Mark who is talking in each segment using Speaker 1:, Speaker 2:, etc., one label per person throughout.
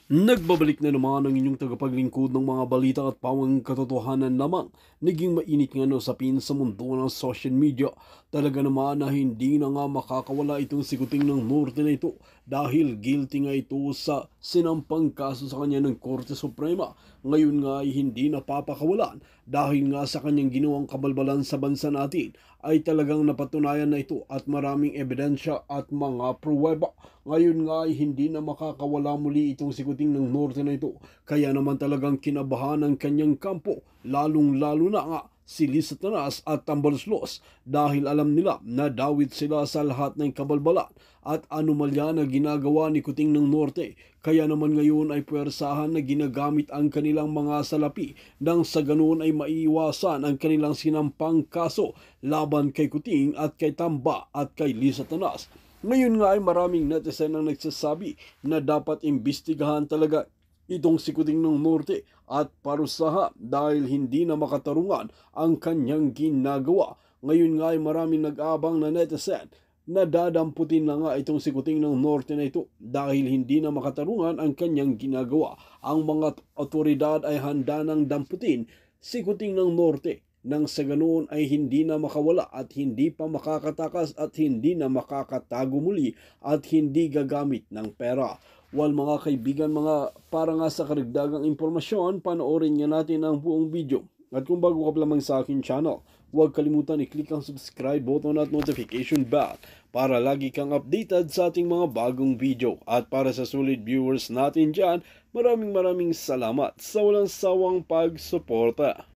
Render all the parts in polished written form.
Speaker 1: Nagbabalik na naman ang inyong tagapaglingkod ng mga balita at pawang katotohanan lamang. Naging mainit nga no sapin sa mundo ng social media. Talaga naman na hindi na nga makakawala itong sikuting ng norte na ito dahil guilty nga ito sa sinampang kaso sa kanya ng Korte Suprema. Ngayon nga ay hindi napapakawalan dahil nga sa kanyang ginawang kabalbalan sa bansa natin ay talagang napatunayan na ito at maraming ebidensya at mga pruweba. Ngayon nga ay hindi na makakawala muli itong sikuting ng norte na ito. Kaya naman talagang kinabahan ang kanyang kampo, lalong-lalo na nga si Liz Satanas at Tambaloslos dahil alam nila na dawit sila sa lahat ng kabalbalan at anomalya na ginagawa ni Kuting ng Norte. Kaya naman ngayon ay puwersahan na ginagamit ang kanilang mga salapi nang sa ganoon ay maiiwasan ang kanilang sinampang kaso laban kay Kuting at kay Tamba at kay Liz Satanas. Ngayon nga ay maraming netizen ang nagsasabi na dapat imbestigahan talaga itong si Kuting ng Norte at parusahan dahil hindi na makatarungan ang kanyang ginagawa. Ngayon nga ay maraming nag-aabang na netizen na dadamputin na nga itong si Kuting ng Norte na ito dahil hindi na makatarungan ang kanyang ginagawa. Ang mga otoridad ay handa ng damputin si Kuting ng Norte nang sa ganoon ay hindi na makawala at hindi pa makakatakas at hindi na makakatago muli at hindi gagamit ng pera. Well mga kaibigan, mga para nga sa karagdagang impormasyon, panoorin nga natin ang buong video. At kung bago ka pa lamang sa akin channel, huwag kalimutan i-click ang subscribe button at notification bell para lagi kang updated sa ating mga bagong video. At para sa solid viewers natin dyan, maraming salamat sa walang sawang pagsuporta.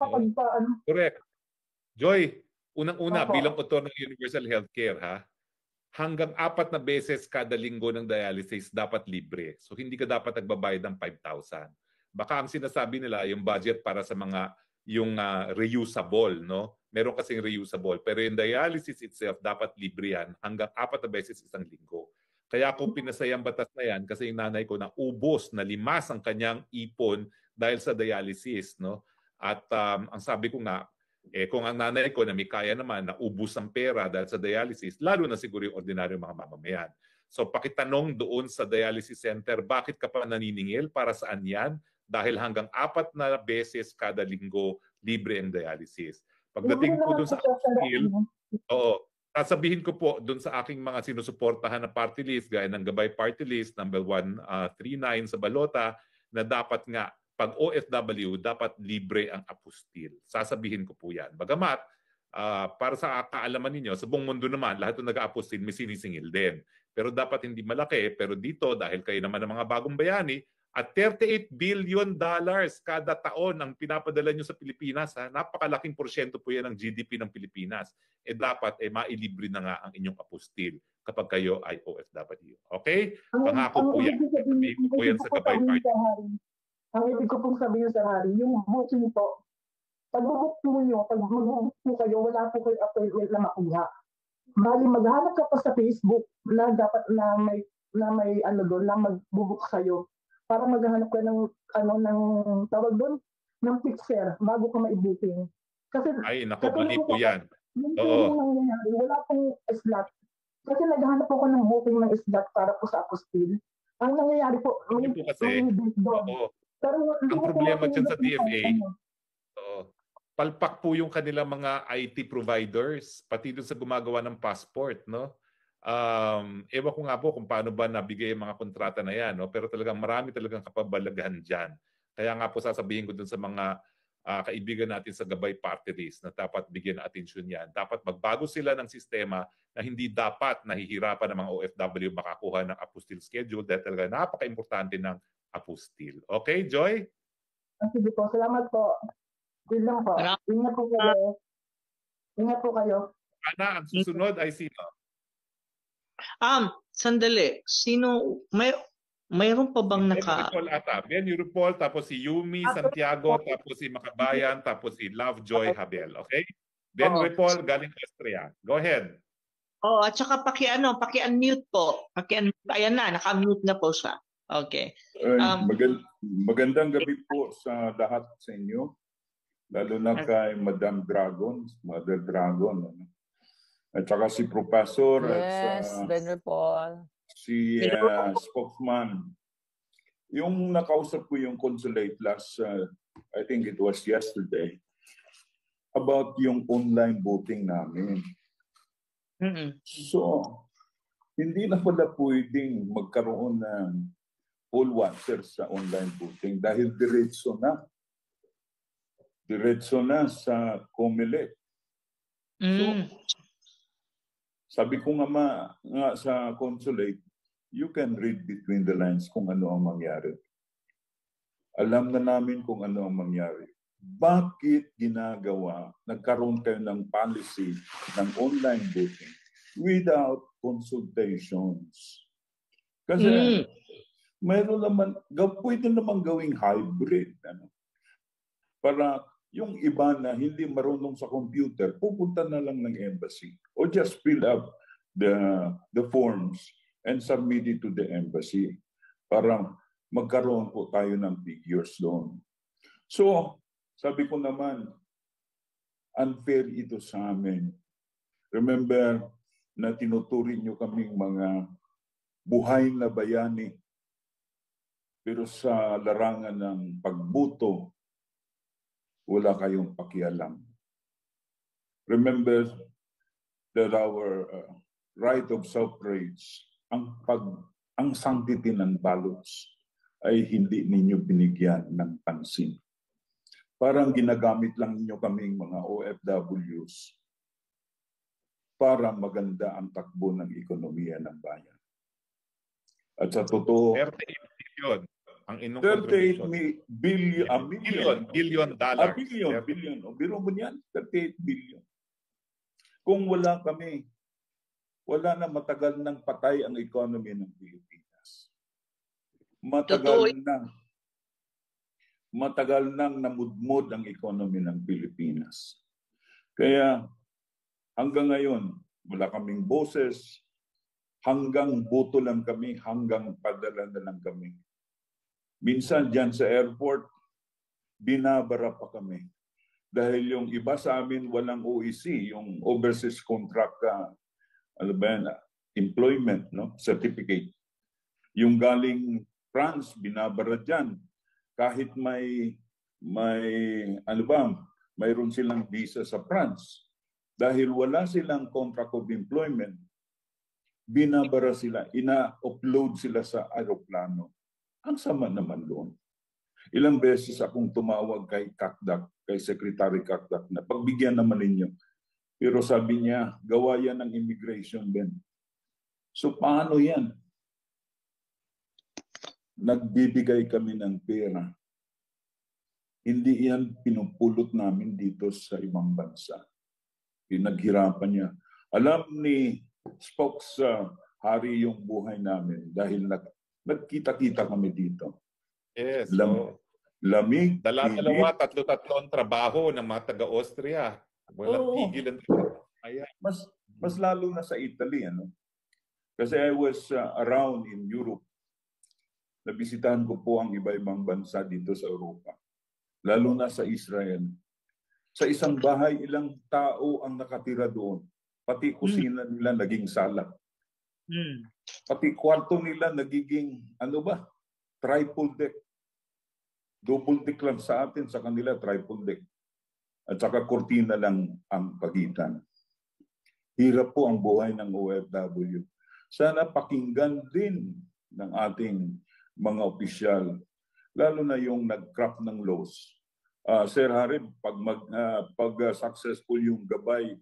Speaker 2: Correct. Joy, unang-una bilang author ng Universal Healthcare hanggang 4 na beses kada linggo ng dialysis dapat libre. So hindi ka dapat nagbabayad ng 5,000. Baka ang sinasabi nila yung budget para sa mga yung reusable, no? Meron kasing reusable, pero yung dialysis itself dapat libre yan hanggang 4 na beses isang linggo. Kaya kung pinasaya ang batas na yan, kasi yung nanay ko na ubos, na limas ang kanyang ipon dahil sa dialysis, no? At ang sabi ko nga, kung ang nanay ko na may kaya naman na ubus ang pera dahil sa dialysis, lalo na siguro yung ordinaryo mga mamamayan. So pakitanong doon sa dialysis center, bakit ka pa naniningil? Para saan yan? Dahil hanggang 4 na beses kada linggo, libre ang dialysis. Pagdating po doon sa apostille, sasabihin ko po doon sa aking mga sinusuportahan na party list, gaya ng Gabay Party List, number 139 sa Balota, na dapat nga pag OFW, dapat libre ang apostille. Sasabihin ko po yan. Bagamat, para sa kaalaman ninyo, sa buong mundo naman, lahat ng nag-apostille may sinisingil din. Pero dapat hindi malaki. Pero dito, dahil kayo naman ng mga bagong bayani, at $38 billion kada taon ang pinapadala nyo sa Pilipinas. Napakalaking porsyento po yan ng GDP ng Pilipinas. Dapat mailibre na nga ang inyong apostille kapag kayo ay OFW. Okay? Pangako po yan. Sabihin ko po yan sa Gabay Party.
Speaker 3: Ang ibig ko pong sabihin sa Hari, yung booking po, pag mag-book po kayo, wala po kayo appointment na makuha. Bali, maghanap ka pa sa Facebook na dapat na may ano doon, na mag-book kayo. Para maghanap ka ng tawag doon, ng fixer bago ka mai-booking. Kasi
Speaker 2: ay, naku, mali po yan.
Speaker 3: Oo. Wala pong slot. Kasi naghahanap ako ng booking ng slot para po sa apostille. Ang nangyayari po,
Speaker 2: may pero ang problema dyan sa DFA, palpak po yung kanilang mga IT providers, pati doon sa gumagawa ng passport, no? Ewan ko nga po kung paano ba nabigay yung mga kontrata na yan, no? Pero talagang marami talagang kapabalagahan dyan. Kaya nga po sasabihin ko doon sa mga kaibigan natin sa Gabay Party List na dapat bigyan ng atensyon yan. Dapat magbago sila ng sistema na hindi dapat nahihirapan ng mga OFW makakuha ng apostille schedule dahil talaga napaka-importante ng apostille. Okay, Joy?
Speaker 3: Sige po. Salamat po. Yun lang po. Ingat po kayo. Ingat po kayo.
Speaker 2: Ana, ang susunod ay sino?
Speaker 4: Sandali. Sino? Mayroon pa bang
Speaker 2: Ben Yurupol, tapos si Yumi Santiago, tapos si Makabayan, tapos si Lovejoy Habel. Okay? Ben Yurupol, galing Austria. Go ahead.
Speaker 4: At saka paki-unmute po. Ayan na, naka-mute na po siya. Okay.
Speaker 5: Magandang gabi po sa lahat sa inyo. Lalo na kay Madam Dragon, Mother Dragon. At saka si Professor.
Speaker 6: Yes, Ben Paul.
Speaker 5: Si spokesman. Yung nakausap ko yung consulate last, I think it was yesterday, about yung online voting namin. So, hindi na pala pwedeng magkaroon ng poll watchers sa online voting dahil diretso na sa COMELEC. So, sabi ko nga sa consulate, you can read between the lines kung ano ang mangyari. Alam na namin kung ano ang mangyari. Bakit nagkaroon kayo ng policy ng online voting without consultations? Kasi mayroon naman, pwede naman gawing hybrid. Para yung iba na hindi marunong sa computer, pupunta na lang ng embassy or just fill up the forms and submit it to the embassy para magkaroon po tayo ng figures doon. So, sabi ko naman, unfair ito sa amin. Remember na tinuturing nyo kaming mga buhay na bayani. Pero sa larangan ng pagboto, wala kayong pakialam. Remember that our right of suffrage, ang sanctity ng ballots ay hindi ninyo binigyan ng pansin. Parang ginagamit lang ninyo kaming mga OFWs para maganda ang takbo ng ekonomiya ng bayan. At sa totoo,
Speaker 2: 38 billion ang inyong
Speaker 5: 38 billion,
Speaker 2: billion dollars.
Speaker 5: Billion. O, biro mo niyan, 38 billion. Kung wala kami, wala na, matagal nang patay ang economy ng Pilipinas. Matagal nang namudmod ang economy ng Pilipinas. Kaya hanggang ngayon, wala kaming boses, hanggang boto lang kami, hanggang padala na lang kami. Minsan dyan sa airport, binabara pa kami. Dahil yung iba sa amin walang OEC, yung overseas contract employment certificate. Yung galing France, binabara dyan. Kahit mayroon silang visa sa France. Dahil wala silang contract of employment, binabara sila, ina-upload sila sa aeroplano. Ang sama naman doon. Ilang beses akong tumawag kay Kakdak, kay Secretary Kakdak, na pagbigyan naman ninyo. Pero sabi niya, gawa yan ng immigration din. So paano yan? Nagbibigay kami ng pera. Hindi yan pinupulot namin dito sa ibang bansa. Pinaghirapan niya. Alam ni Spokes Hari yung buhay namin dahil nagkita-kita kami dito.
Speaker 2: Yes.
Speaker 5: Lamig.
Speaker 2: Dalawa, tatlo ang trabaho ng mga taga-Austria. Walang tigil ang trabaho.
Speaker 5: Mas lalo na sa Italy. Kasi I was around in Europe. Nabisitahan ko po ang iba-ibang bansa dito sa Europa. Lalo na sa Israel. Sa isang bahay, ilang tao ang nakatira doon. Pati kusina nila naging sala. Pati kwarto nila nagiging, triple deck. Double deck lang sa atin, sa kanila triple deck. At saka kurtina lang ang pagitan. Hirap po ang buhay ng OFW. Sana pakinggan din ng ating mga opisyal, lalo na yung nag-craft ng laws. Sir Harib, pag successful yung gabay,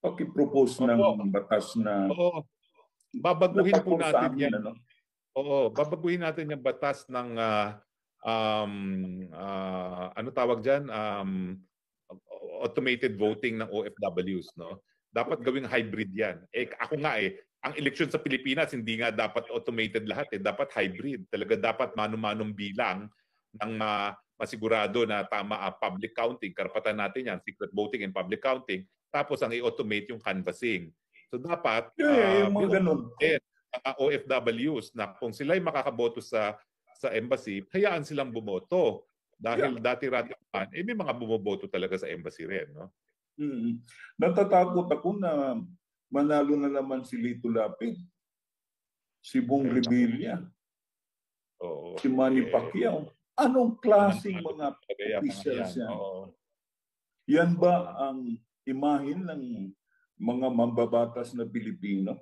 Speaker 5: paki-propose ng batas na
Speaker 2: babaguhin po natin yan. Babaguhin natin yung batas ng tawag dyan? Automated voting ng OFWs, no? Dapat gawing hybrid yan. Ako nga ang eleksyon sa Pilipinas hindi nga dapat automated lahat, dapat hybrid. Talaga dapat mano-manong bilang ng masigurado na tama ang public counting. Karapatan natin yan, secret voting and public counting. Tapos ang i-automate yung canvassing. So dapat
Speaker 5: yung mga ganun.
Speaker 2: OFWs na kung sila'y makakaboto sa embassy, hayaan silang bumoto. Dahil dati-rati may mga bumoboto talaga sa embassy rin, no?
Speaker 5: Natatakot ako na manalo na naman si Lito Lapid, si Bong Revilla.
Speaker 2: Oo.
Speaker 5: Si Manny Pacquiao. Anong klaseng mga
Speaker 2: Kaya
Speaker 5: officials yan?
Speaker 2: Oo.
Speaker 5: Yan ba ang imahin ng mga mambabatas na Pilipino?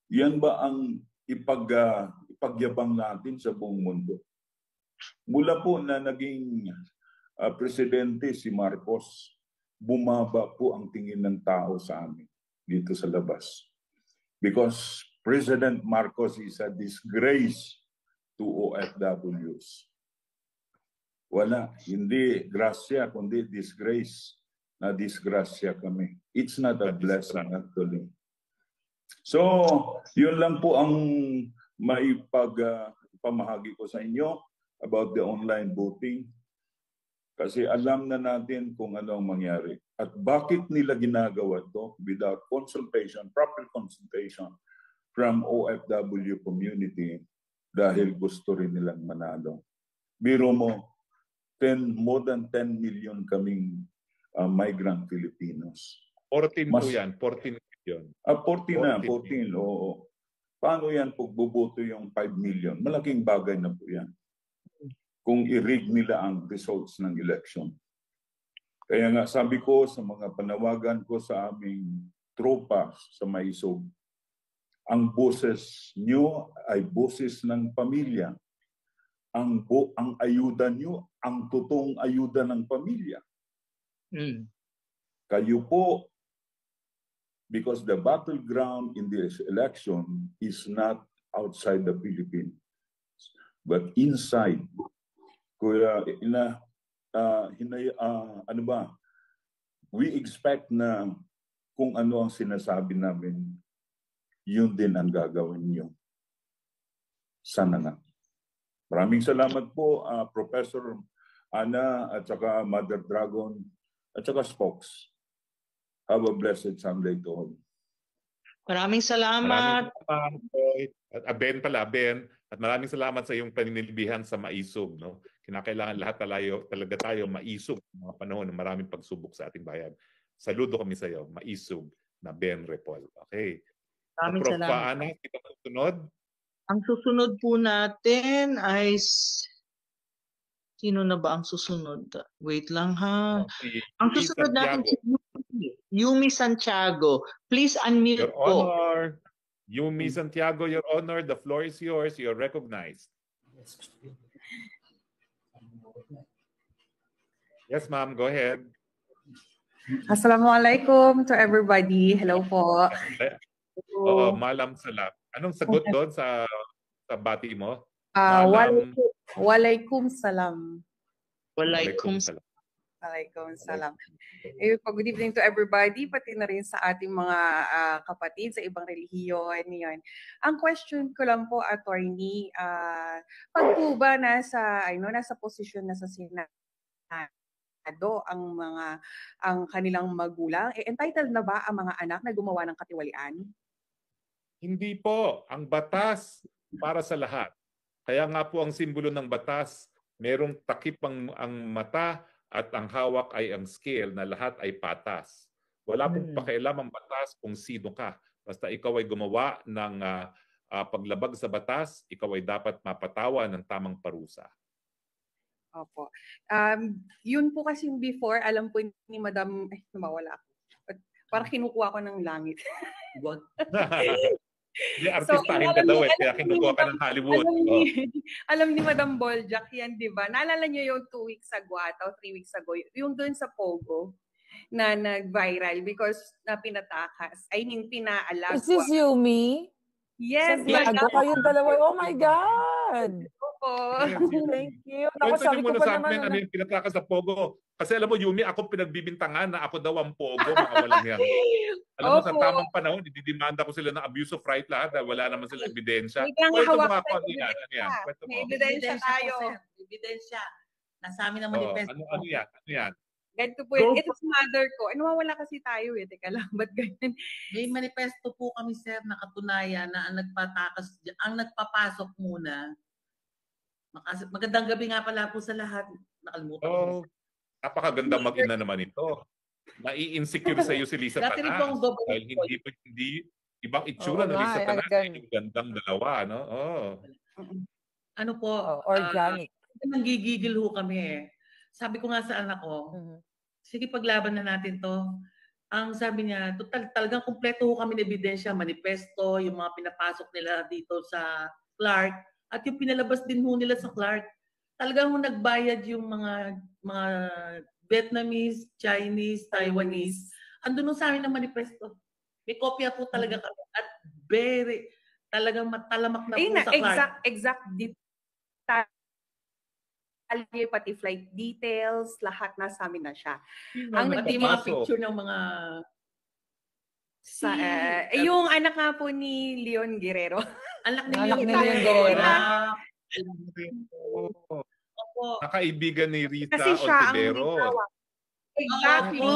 Speaker 5: Yan ba ang ipagyabang natin sa buong mundo? Mula po na naging presidente si Marcos, bumaba po ang tingin ng tao sa amin dito sa labas. Because President Marcos is a disgrace to OFWs. Wala, hindi grasya, kundi disgrace. Na disgrasya kami. It's not a blessing actually. So, yun lang po ang maipamahagi ko sa inyo about the online voting. Kasi alam na natin kung ano ang mangyari. At bakit nila ginagawa to without consultation, proper consultation from OFW community dahil gusto rin nilang manalo. Biro mo, more than 10 million kaming migrant Filipinos.
Speaker 2: 14 po yan, 14 million.
Speaker 5: 14 na, 14, oo. Paano yan pagboboto yung 5 million? Malaking bagay na po yan. Kung i-rig nila ang results ng election. Kaya nga sabi ko sa mga panawagan ko sa aming tropa sa Maisog, ang boses nyo ay boses ng pamilya. Ang ayuda nyo, ang totoong ayuda ng pamilya. Kayo po, because the battleground in this election is not outside the Philippines, but inside. Kaya ano ba? We expect na kung ano ang sinasabi namin, yun din ang gagawin niyo. Sana nga. Maraming salamat po, Professor Ana at saka Mother Dragon at saka Spokes. Have a blessed Sunday to all.
Speaker 4: Maraming salamat.
Speaker 2: Ben pala, Ben. At maraming salamat sa iyong paninilbihan sa Maisog. No? Kinakailangan lahat talaga tayo maisog mga panahon ng maraming pagsubok sa ating bayan. Saludo kami sa iyo, Maisog na Ben Repol. Okay.
Speaker 4: Maraming
Speaker 2: Prof.
Speaker 4: salamat.
Speaker 2: Ana, kita susunod?
Speaker 4: Ang susunod po natin ay... Sino na ba ang susunod? Wait lang ha. Ang susunod natin si Yumi Santiago. Please unmute
Speaker 2: Your
Speaker 4: po.
Speaker 2: Honor. Yumi Santiago, Your Honor, the floor is yours. You're recognized. Yes, ma'am. Go ahead.
Speaker 6: Assalamualaikum to everybody. Hello po.
Speaker 2: Oo, malam salam. Anong sagot doon sa bati mo?
Speaker 6: Walaikum salam.
Speaker 4: Walaikum salam.
Speaker 6: Walaikum salam. Good evening to everybody, pati na rin sa ating mga kapatid sa ibang relihiyon. Yun. Ang question ko lang po, attorney, pag po ba nasa posisyon na sa Senado ang kanilang magulang, entitled na ba ang mga anak na gumawa ng katiwalian?
Speaker 2: Hindi po. Ang batas para sa lahat. Kaya nga po ang simbolo ng batas, merong takip ang mata at ang hawak ay ang scale na lahat ay patas. Wala pong pakialam ang batas kung sino ka. Basta ikaw ay gumawa ng paglabag sa batas, ikaw ay dapat mapatawa ng tamang parusa.
Speaker 6: Opo. Yun po kasi before, alam po ni Madam, nawawala ako. Parang kinukuha ko ng langit.
Speaker 2: Hindi, artistahin ka daw kaya kinukuha ka ng Hollywood.
Speaker 6: Alam ni Madam Boljak yan, di ba? Naalala niyo yung 2 weeks ago ata, 3 weeks ago, yung doon sa Pogo na nag-viral because na pinatakas. I mean, pinaalagwa.
Speaker 7: Is this Yumi?
Speaker 6: Yes.
Speaker 7: Santiago kayong dalawa. Oh my God!
Speaker 6: Opo.
Speaker 7: Thank you.
Speaker 2: Kwento
Speaker 7: Sabi
Speaker 2: niyo
Speaker 7: ko
Speaker 2: muna
Speaker 7: pa
Speaker 2: sa
Speaker 7: naman
Speaker 2: amin ano yung pinatakas sa Pogo. Kasi alam mo, Yumi, ako pinagbibintangan na ako daw ang Pogo, mga walang yan. Alam mo, sa tamang panahon, didimanda ko sila ng abuse of right lahat dahil wala naman sila ebidensya. Kwento mo ako, ano yan?
Speaker 6: May ebidensya tayo.
Speaker 8: Ebidensya. Nasa amin ang manifesto.
Speaker 2: Ano yan?
Speaker 6: Ganito po yun. Ito sa mother ko. Nawawala kasi tayo eh. Teka lang, ba't ganyan?
Speaker 8: May manifesto po kami, sir, na katunayan na ang nagpatakas, ang nagpapasok muna. Magandang gabi nga pala po sa lahat. Nakalimutan ko.
Speaker 2: Napakaganda mag-ina naman ito. Nai-insecure sa iyo si Lisa Tanas. Dahil hindi ibang itsura ng Lisa Tanas. Yung gandang dalawa, no?
Speaker 8: Ano po,
Speaker 7: organic.
Speaker 8: nanggigigil ho kami eh. Sabi ko nga sa anak ko, sige paglaban na natin to. Ang sabi niya, talagang kumpleto ho kami ng ebidensya, manifesto, yung mga pinapasok nila dito sa Clark, at yung pinalabas din ho nila sa Clark. Talagang ho nagbayad yung mga Vietnamese, Chinese, Taiwanese. Andun sa amin ng manifesto. May kopya po talaga kami. At talagang matalamak na po sa Clark.
Speaker 6: Exact pati flight details, lahat nasa amin na siya.
Speaker 8: Ang mga picture ng mga
Speaker 6: yung anak nga po ni Leon Guerrero.
Speaker 8: Anak ni Leon Guerrero. Opo.
Speaker 2: Nakaibigan ni Rita
Speaker 6: Kasi siya
Speaker 2: Ontivero.
Speaker 6: Exactly.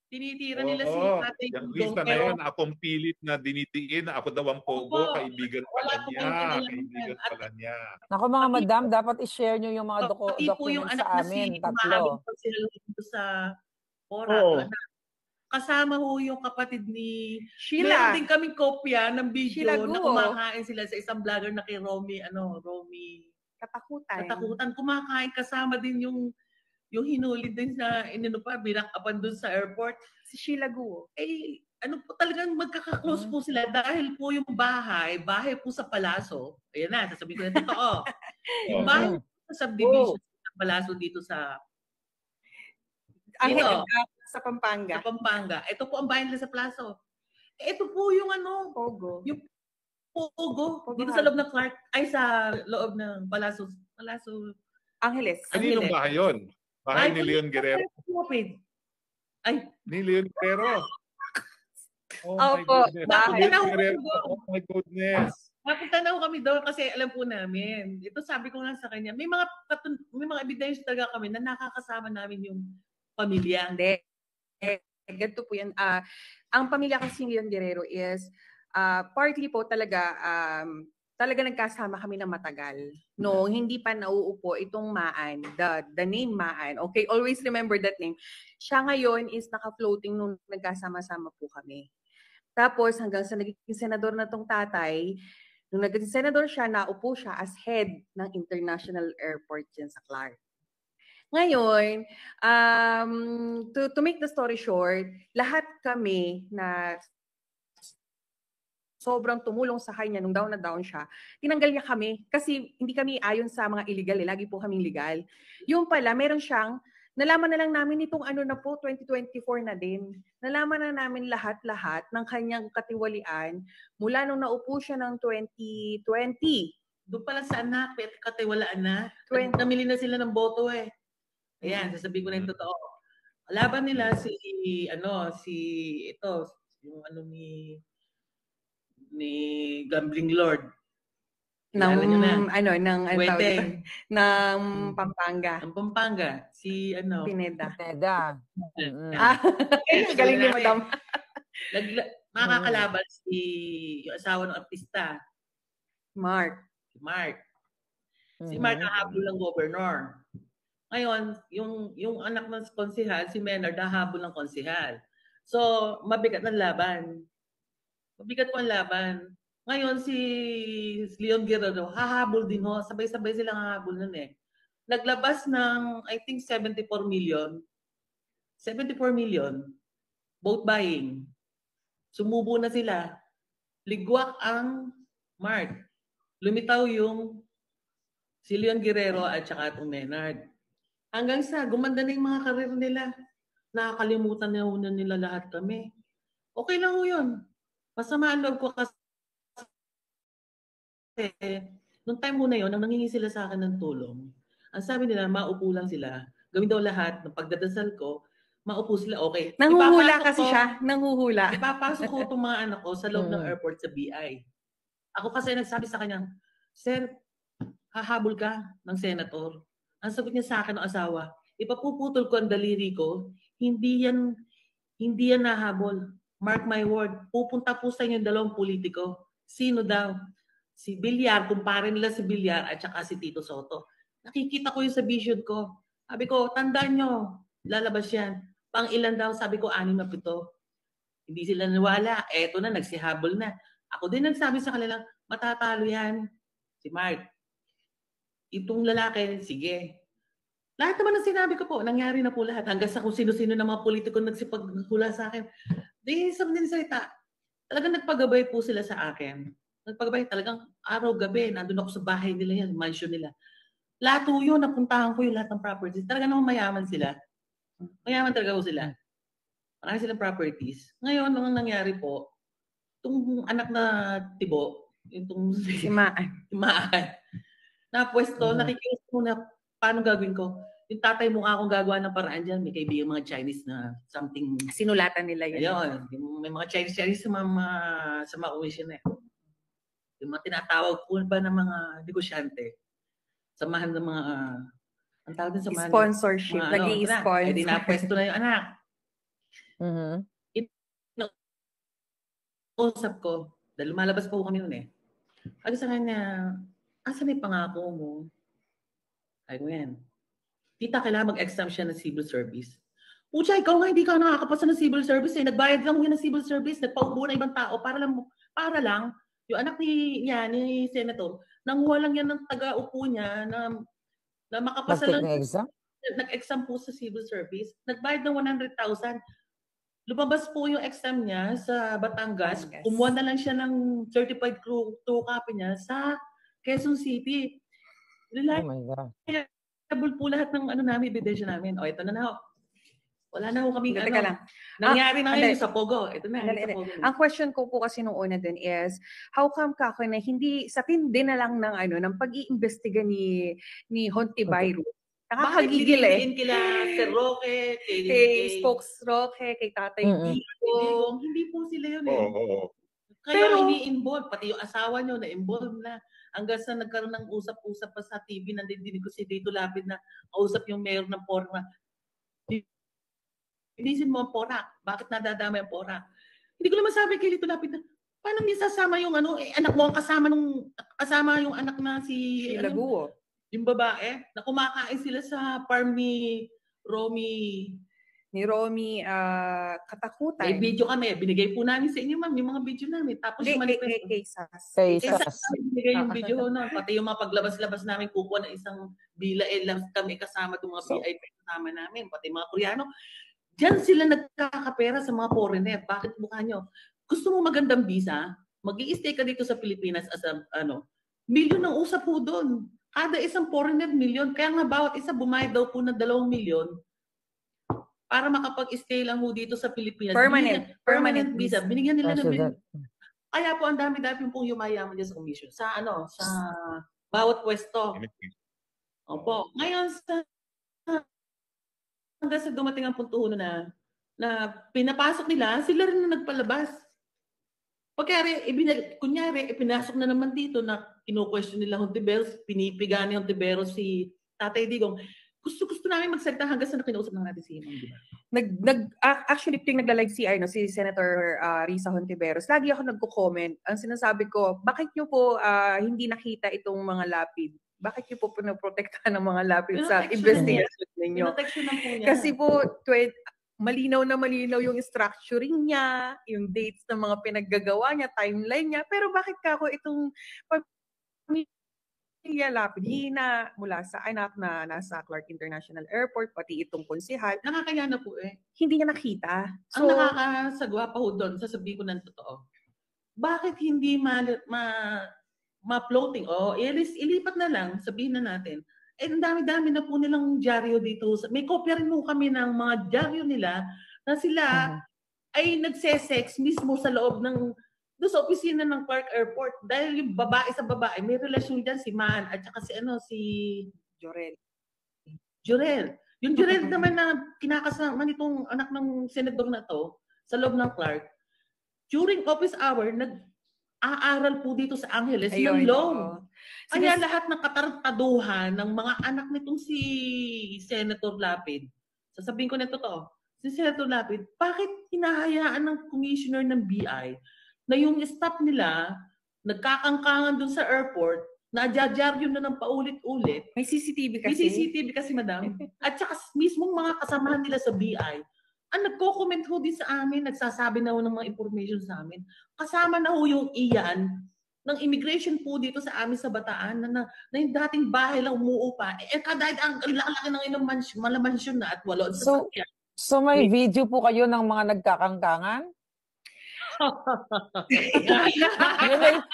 Speaker 8: Tinitira nila si Tatay
Speaker 2: Yung Rita na yun, akong pilit na dinitiin na ako daw ang pogo, kaibigan pala niya.
Speaker 7: Naku mga madam, dapat i-share nyo yung mga documents sa amin, tatlo.
Speaker 8: Sa Ora. Kasama ho yung kapatid ni
Speaker 6: Sheila.
Speaker 8: Meron din kaming kopya ng video na kumakain sila sa isang vlogger na kay Romy Katakutan. Kumakain kasama din yung hinuli din na binakapan doon sa airport.
Speaker 6: Si Sheila Guo.
Speaker 8: Ano po talagang magkaka-close po sila dahil po yung bahay po sa Palaso. Ayan na, sasabihin ko na totoo. Yung bahay sa subdivision sa Palaso dito sa
Speaker 6: sa Pampanga.
Speaker 8: Sa Pampanga. Ito po ang bahay nila sa Palaso. Ito po yung
Speaker 6: Pogo.
Speaker 8: Yung Pogo. Dito sa loob ng Clark. Ay, sa loob ng Palaso.
Speaker 6: Angeles.
Speaker 2: Kaninong bahay yun? Bahay ni Leon Guerrero. Ni Leon Guerrero.
Speaker 6: Oh my
Speaker 2: goodness.
Speaker 8: Napunta na kami doon kasi alam po namin. Ito sabi ko nga sa kanya, may mga ebidensya talaga kami na nakakasama namin yung pamilya.
Speaker 6: Hindi. Ganito po yan. Ang pamilya kasi ni Leon Guerrero is partly po talaga nagkasama kami ng matagal. No, hindi pa nauupo itong Maan, the name Maan. Okay, always remember that name. Siya ngayon is naka-floating nung nagkasama-sama po kami. Tapos hanggang sa naging senador na tong tatay, nung naging senador siya, naupo siya as head ng International Airport dyan sa Clark. Ngayon, to make the story short, lahat kami na sobrang tumulong sa kanya nung down na down siya, tinanggal niya kami kasi hindi kami ayon sa mga illegal. Lagi po kaming legal. Yung pala, meron siyang, nalaman na lang namin itong 2024 na din. Nalaman na namin lahat-lahat ng kanyang katiwalian mula nung naupo siya ng 2020.
Speaker 8: Doon pala sa anak, katiwalaan na. Namili na sila ng boto eh. Ayan, sasabihin ko na yung totoo. Laban nila ni Gambling Lord.
Speaker 6: ng Pampanga.
Speaker 8: Ng Pampanga. Si
Speaker 6: Pineda.
Speaker 8: Galing ni Madam. Makakalaban yung asawa ng artista.
Speaker 6: Mark.
Speaker 8: Si Mark hahabol ng governor. Ngayon, yung anak ng konsehal, si Menard, hahabol ng konsehal. So, mabigat ang laban. Ngayon, si Leon Guerrero, hahabol din ho. Sabay-sabay silang hahabol nun eh. Naglabas ng, I think, 74 million. 74 million. Vote buying. Sumubo na sila. Ligwak ang Mark. Lumitaw yung si Leon Guerrero at saka itong Menard. Hanggang sa gumanda na yung mga karir nila. Nakakalimutan na nila lahat kami. Okay lang ho yun. Masama ang loob ko kasi nung time mo na yun, nang nangingi sila sa akin ng tulong, ang sabi nila, maupo lang sila. Gawin daw lahat ng pagdadasal ko, maupo sila, okay.
Speaker 6: Nanghuhula kasi siya. Nanghuhula.
Speaker 8: Ipapasok ko itong mga anak ko sa loob ng airport sa BI. Ako kasi nagsabi sa kanya, Sir, hahabol ka ng senator. Ang sagot niya sa akin ng asawa, ipapuputol ko ang daliri ko, hindi yan nahabol. Mark my word, pupunta po sa inyo dalawang politiko. Sino daw? Si Villar, kumpare nila si Villar at saka si Tito Soto. Nakikita ko yung sa vision ko. Sabi ko, tandaan nyo, lalabas yan. Pang ilan daw? Sabi ko, 6 na 7. Hindi sila nawala. Eto na, nagsihabol na. Ako din nagsabi sa kanila, matatalo yan. si Mark. Itong lalaki, sige. Lahat naman ng sinabi ko po, nangyari na po lahat. Hanggang sa kung sino-sino ng mga politiko nagsipagkula sa akin. Di isang din salita. Talagang nagpagabay po sila sa akin. Nagpagabay talagang araw-gabi. Nandun ako sa bahay nila yan, mansion nila. Lahat po yun, napuntahan ko yung lahat ng properties. Talaga naman mayaman sila. Mayaman talaga po sila. Marami silang properties. Ngayon, ang nangyari po, itong anak na Tibo, itong
Speaker 6: Si Maan.
Speaker 8: na pwesto, nakikius ko na paano gagawin ko. Yung tatay mo akong gagawa ng paraan dyan. May kaibigan mga Chinese na something.
Speaker 6: Sinulatan nila yun.
Speaker 8: Ayun. May mga Chinese sa mga commission eh. Yung mga tinatawag po ba ng mga negosyante. Samahan ng mga ang tawag din samahan.
Speaker 6: Sponsorship. Nag-i-sponsor.
Speaker 8: Eh di napwesto na yung anak. Usap ko. Dahil lumalabas po kami noon eh. Sabi sa kanya, asan yung pangako mo? Ay ko yan. Tita, kailangan mag-exam siya ng civil service. Pucha, ikaw nga hindi ka nakakapasa ng civil service eh. Nagbayad lang mo yun ng civil service. Nagpaubo na ibang tao para lang yung anak ni Senator, nanguha lang yan ng taga-upo niya na makapasa lang. Nag-exam po sa civil service. Nagbayad ng 100,000. Lumabas po yung exam niya sa Batangas. Kumuha na lang siya ng certified true copy niya sa Quezon City.
Speaker 7: Oh my God.
Speaker 8: Reliable po lahat ng namin, ebidensya namin. O, ito na ho. Wala na ho kami
Speaker 6: lang.
Speaker 8: Nangyari na ngayon sa Pogo. Ito na.
Speaker 6: Ang question ko po kasi nung una din is, how come kako na hindi, sa tindi na lang ng pag-iimbestiga ni Hontivirus, nakakagigil eh.
Speaker 8: Bakit kila Sir Roque,
Speaker 6: kay Spokes Roque, kay Tatay Dito.
Speaker 8: Hindi po sila yun eh. Kaya ini-involve, pati yung asawa nyo na-involve na. Hanggang sa nagkaroon ng usap-usap pa sa TV, nandinig ko si Dito Lapid na kausap yung mayor ng Porma. Inisin mo ang Porac. Bakit nadadama yung Porac? Hindi ko naman sabi kay Dito Lapid na, paano hindi sasama yung anak mo ang kasama yung anak na si
Speaker 6: Laguo.
Speaker 8: Yung babae, na kumakain sila sa farm ni Romy
Speaker 6: Katakutan.
Speaker 8: May video kami. Binigay po namin sa inyo, ma'am, yung mga video namin. Tapos yung manifesto.
Speaker 6: Kay
Speaker 7: Sas.
Speaker 8: Binigay yung video na. Pati yung mga paglabas-labas namin, kukuha ng isang bila. Kami kasama itong mga VIP kasama namin. Pati mga Koreano. Diyan sila nagkakapera sa mga foreigner. Bakit mukha nyo? Gusto mo magandang visa? Mag-i-stay ka dito sa Pilipinas as milyon ang usap po doon. Kada isang foreigner, milyon. Kaya nga bawat isa bumayad daw po ng 2 milyon para makapag-stay lang ho dito sa Pilipinas. Permanent visa. Binigyan nila ng milyon. Kaya po ang dami-dami pong yumayaman dyan sa commission. Sa bawat pwesto. Opo. Ngayon hanggang sa dumating ang punto na pinapasok nila, sila rin na nagpalabas. Kunyari, ipinasok na naman dito na kino-question nila Hontiveros, pinipiga ni Hontiveros si Tatay Digong. Gusto namin magsalita hanggang sa nakinausap ng natin si Imam, di ba?
Speaker 6: Actually, ting nagla-live si Senator Risa Hontiveros, lagi ako nagko-comment. Ang sinasabi ko, bakit nyo po hindi nakita itong mga lapid? Bakit nyo po pinoprotektahan ng mga lapid sa investigation ninyo? Kasi po, malinaw na malinaw yung structuring niya, yung dates ng mga pinaggagawa niya, timeline niya. Pero bakit kako itong pamilya lapid, na mula sa anak na nasa Clark International Airport, pati itong konsehal.
Speaker 8: Nakakaya na po eh.
Speaker 6: Hindi niya nakita.
Speaker 8: So, ang nakakasagwa pa ho doon, sasabihin ko ng totoo. Bakit hindi ma-floating? Ilipat na lang, sabihin na natin. Ang dami-dami na po nilang dyaryo dito. May kopya rin mo kami ng mga dyaryo nila na sila ay nagsesex mismo sa loob ng doon sa opisina ng Clark Airport. Dahil yung babae sa babae, may relasyon dyan si Man at saka si Jorel. Yung Jorel naman na kinakasama nitong anak ng senador na to sa loob ng Clark. During office hour, nag-aaral po dito sa Angeles ng law. Kaya lahat ng katartaduhan ng mga anak nitong si Senator Lapid, sasabihin ko na totoo, si Senator Lapid, bakit hinahayaan ng commissioner ng BI na yung staff nila nagkakangkangan dun sa airport, nadyadyaryo na ng paulit-ulit?
Speaker 6: May CCTV kasi.
Speaker 8: May CCTV kasi, madam. At saka mismong mga kasamahan nila sa BI, ang nagko-comment ho din sa amin, nagsasabi na ho ng mga information sa amin. Kasama na ho yung iyan ng immigration po dito sa amin sa Bataan na yung dating bahay lang umuupa. Kada ang laki ng ilang mansyon na at walo sa sakyan.
Speaker 7: So may video po kayo ng mga nagkakangkangan?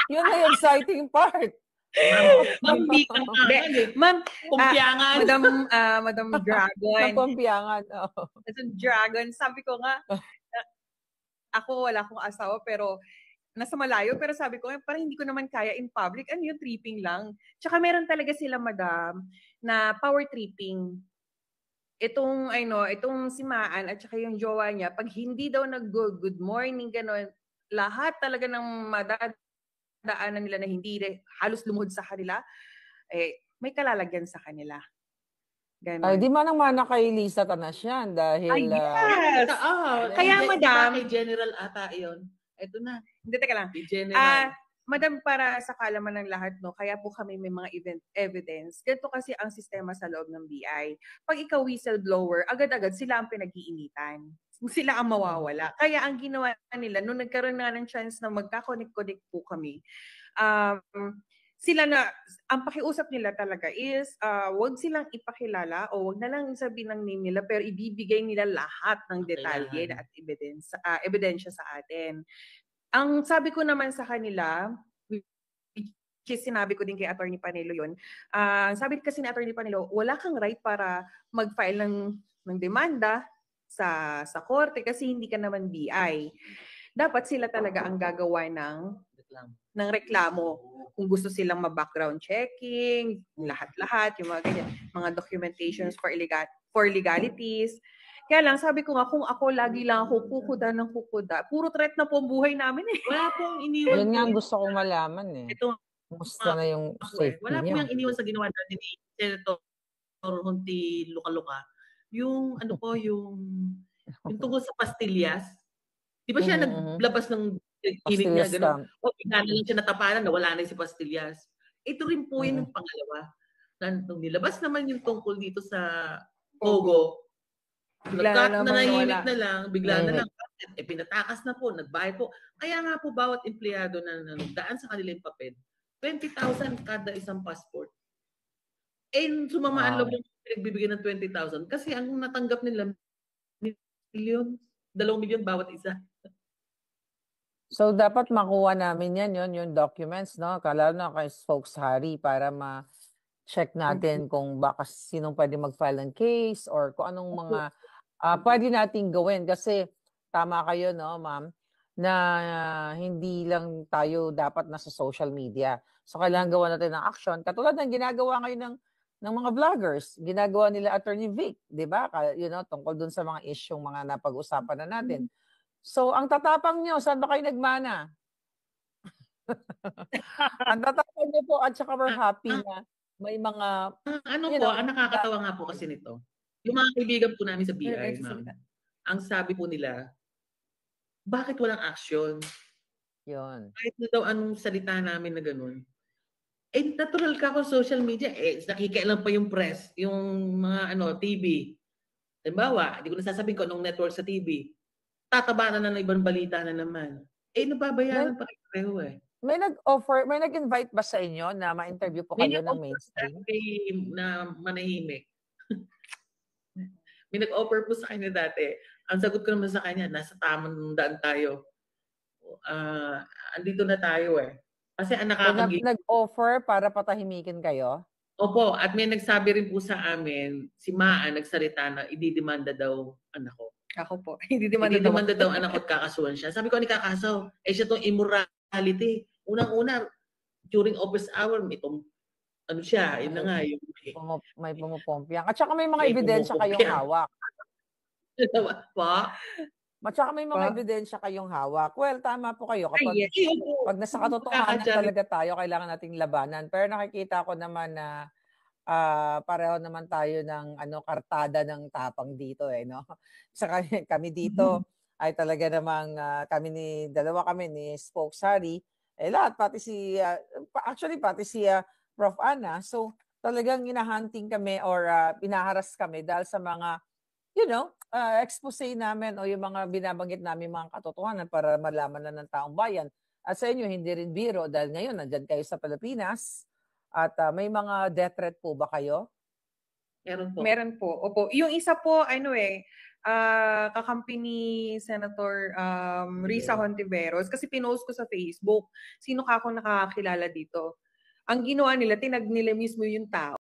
Speaker 7: yun na yung exciting part.
Speaker 6: Ma'am,
Speaker 8: Kumpiyangan.
Speaker 6: Madam Dragon.
Speaker 7: Kumpiyangan.
Speaker 6: Madam Dragon, sabi ko nga, ako wala akong asawa pero nasa malayo, pero sabi ko, parang hindi ko naman kaya in public. Ano yung tripping lang? Tsaka meron talaga sila, madam, na power tripping. Itong si Maan at saka yung jowa niya, pag hindi daw nag-good morning, gano'n, lahat talaga ng madadaanan nila na hindi halos lumuhod sa kanila, may kalalagyan sa kanila. Ganon.
Speaker 7: Ay, di manang-mana kay Lisa Tanas yan dahil...
Speaker 6: yes! Kaya, madam...
Speaker 8: Kay General ata yun. Ito na.
Speaker 6: Hindi, teka lang.
Speaker 8: General.
Speaker 6: Madam, para sa kalaman ng lahat, no, kaya po kami may mga evidence. Ganito kasi ang sistema sa loob ng BI. Pag ikaw whistleblower, agad-agad sila ang pinag-iinitan. Sila ang mawawala. Kaya ang ginawa nila, nung nagkaroon na ng chance na magka-connect po kami, ang pakiusap nila talaga is, wag silang ipakilala o wag na lang sabihin ng name nila, pero ibibigay nila lahat ng detalye at ebidensya sa atin. Ang sabi ko naman sa kanila, which sinabi ko din kay Attorney Panelo yun, sabi kasi ni Attorney Panelo, wala kang right para mag-file ng demanda sa korte kasi hindi ka naman BI. Dapat sila talaga ang gagawa ng reklamo. Kung gusto silang ma-background checking, lahat-lahat, yung mga ganyan, mga documentations for legalities. Kaya lang, sabi ko nga, kung ako lagi lang ako kukuda, puro threat na po ang buhay namin eh.
Speaker 8: Wala pong iniwan.
Speaker 7: Yun nga ang gusto kong malaman eh.
Speaker 8: Ito,
Speaker 7: musta na yung safety
Speaker 8: wala
Speaker 7: niya.
Speaker 8: pong yung iniwan sa ginawa natin ni Senator Hunti Luka-Luka. Yung tungkol sa pastillas. Di ba siya naglabas ng init niya, gano'n? O bigla na lang siya natapanan, nawala na si pastillas. Ito rin po yun yung pangalawa. Nung nilabas naman yung tungkol dito sa Pogo, nanahimik na lang, bigla na lang, pinatakas na po, nagbayad po. Kaya nga po, bawat empleyado na nagdaan sa kanilang papel, 20,000 kada isang passport. Sumama ang loob yung pinagbibigyan ng 20,000 kasi ang natanggap nila, 2 milyon bawat isa.
Speaker 7: So, dapat makuha namin yan, yung documents, no? Lalo na kay Spokes Harry para ma-check natin kung baka sinong pwede mag-file ng case or kung anong mga pwede nating gawin. Kasi tama kayo, no, ma'am, na hindi lang tayo dapat nasa social media. So, kailangan gawa natin ng action. Katulad ng ginagawa ngayon ng mga vloggers. Ginagawa nila Attorney Vic, di ba? Tungkol dun sa mga issue, mga napag-usapan na natin. So, ang tatapang nyo, saan ba kayo nagmana? Ang tatapang nyo po at saka we're happy na may mga...
Speaker 8: ang nakakatawa nga po kasi nito. Yung mga kaibigan po namin sa BI, ma'am, ang sabi po nila, bakit walang action?
Speaker 7: Yun.
Speaker 8: Kahit na daw anong salita namin na ganun. Natural ka kung social media, nakikialam pa yung press, yung mga TV. Halimbawa, hindi ko nasasabihin ko anong network sa TV. Tataba na ng ibang balita na naman. Nababayaran pa kayo
Speaker 7: May nag-offer, may nag-invite ba sa inyo na ma-interview po kayo ng mainstream?
Speaker 8: Na manahimik. May nag-offer po sa kanya dati. Ang sagot ko naman sa kanya, nasa tamang daan tayo. Andito na tayo Kasi ang
Speaker 7: nag-offer para patahimikin kayo?
Speaker 8: Opo, at may nagsabi rin po sa amin, si Maa nagsalita na ididemanda daw anak ko.
Speaker 6: Ako po.
Speaker 8: Ididemanda daw anak ko at kakasuhan siya. Sabi ko, ni kakaso? Siya itong immorality. Unang-una, during office hour, itong siya, yun na nga.
Speaker 7: May pumupompiang. At saka may mga ebidensya kayong hawak.
Speaker 8: Pa?
Speaker 7: At saka may mga ebidensya kayong hawak. Well, tama po kayo. Pag nasa katotohanan talaga tayo, kailangan nating labanan. Pero nakikita ko naman na pareho naman tayo ng kartada ng tapang dito no. Sa kami dito ay talaga namang dalawa kami ni Spokes Harry, lahat pati si Prof. Ana. So talagang hinahunting kami or pinaharas kami dahil sa mga expose namin o yung mga binabanggit namin mga katotohanan para malaman na ng taong bayan At sa inyo, hindi rin biro dahil ngayon nandyan kayo sa Pilipinas at may mga death threat po ba kayo?
Speaker 8: Meron po.
Speaker 6: Meron po. Opo. Yung isa po, kakampi ni Senator Risa Hontiveros kasi pinost ko sa Facebook. Sino ka akong nakakakilala dito? Ang ginawa nila, tinag nila mismo yung tao.